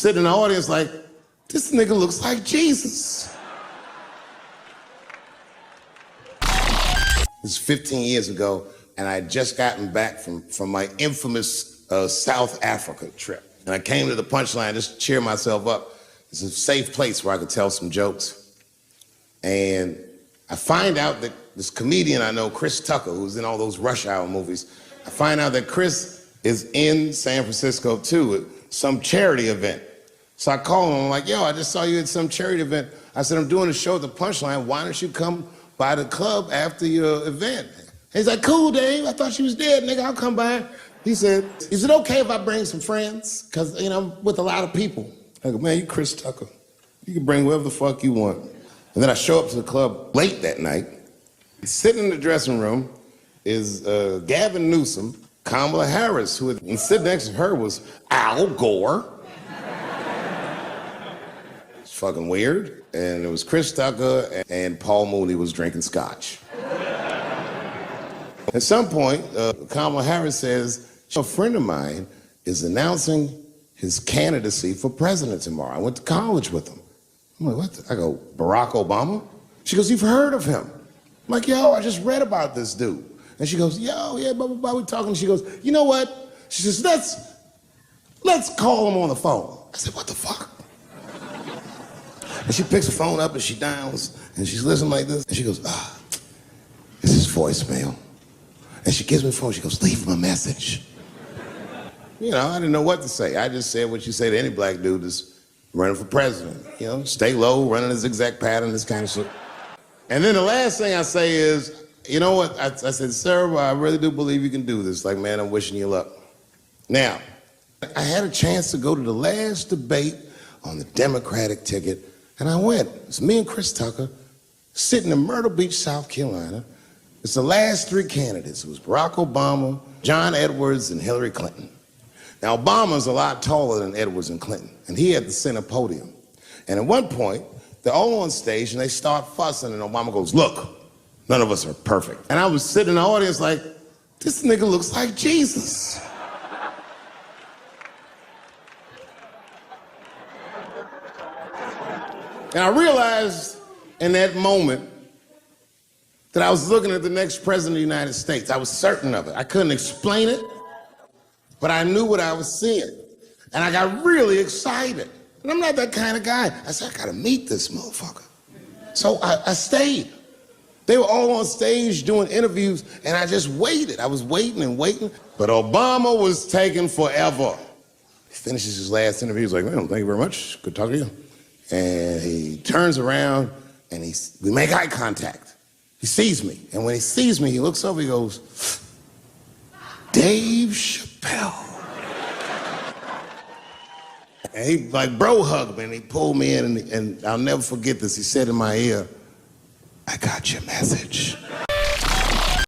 sitting in the audience like, this nigga looks like Jesus. This is 15 years ago, and I had just gotten back from my infamous South Africa trip. And I came to the punchline just to cheer myself up. It's a safe place where I could tell some jokes. And I find out that this comedian I know, Chris Tucker, who's in all those Rush Hour movies, I find out that Chris is in San Francisco too at some charity event. So I call him, I'm like, yo, I just saw you at some charity event. I said, I'm doing a show at the Punchline. Why don't you come by the club after your event? He's like, cool, Dave. I thought she was dead, nigga. I'll come by. He said, is it okay if I bring some friends? Because, you know, I'm with a lot of people. I go, man, you Chris Tucker. You can bring whoever the fuck you want. And then I show up to the club late that night. Sitting in the dressing room is Gavin Newsom, Kamala Harris, and sitting next to her was Al Gore. It's fucking weird. And it was Chris Tucker, and Paul Mooney was drinking scotch. At some point, Kamala Harris says, a friend of mine is announcing his candidacy for president tomorrow. I went to college with him. I'm like, what? I go, Barack Obama? She goes, you've heard of him? I'm like, yo, I just read about this dude. And she goes, yo, yeah, blah, blah, blah, we're talking. She goes, you know what? She says, let's call him on the phone. I said, what the fuck? And she picks the phone up and she dials and she's listening like this. And she goes, this is voicemail. And she gives me the phone. She goes, leave him a message. You know, I didn't know what to say. I just said what you say to any black dude that's running for president. You know, stay low, running a zigzag pattern, this kind of shit. And then the last thing I say is, you know what? I said, sir, I really do believe you can do this. Like, man, I'm wishing you luck. Now, I had a chance to go to the last debate on the Democratic ticket, and I went. It's me and Chris Tucker sitting in Myrtle Beach, South Carolina. It's the last three candidates. It was Barack Obama, John Edwards, and Hillary Clinton. Now, Obama's a lot taller than Edwards and Clinton, and he had the center podium. And at one point, they're all on stage, and they start fussing, and Obama goes, look, none of us are perfect. And I was sitting in the audience like, this nigga looks like Jesus. And I realized in that moment that I was looking at the next president of the United States. I was certain of it. I couldn't explain it, but I knew what I was seeing. And I got really excited. And I'm not that kind of guy. I said, I gotta meet this motherfucker. So I stayed. They were all on stage doing interviews, and I just waited. I was waiting and waiting, but Obama was taking forever. He finishes his last interview. He's like, well, thank you very much. Good talking to you. And he turns around, and we make eye contact. He sees me, and when he sees me, he looks over, he goes, Dave Chappelle. And he like bro hugged me, and he pulled me in, and I'll never forget this. He said in my ear, I got your message.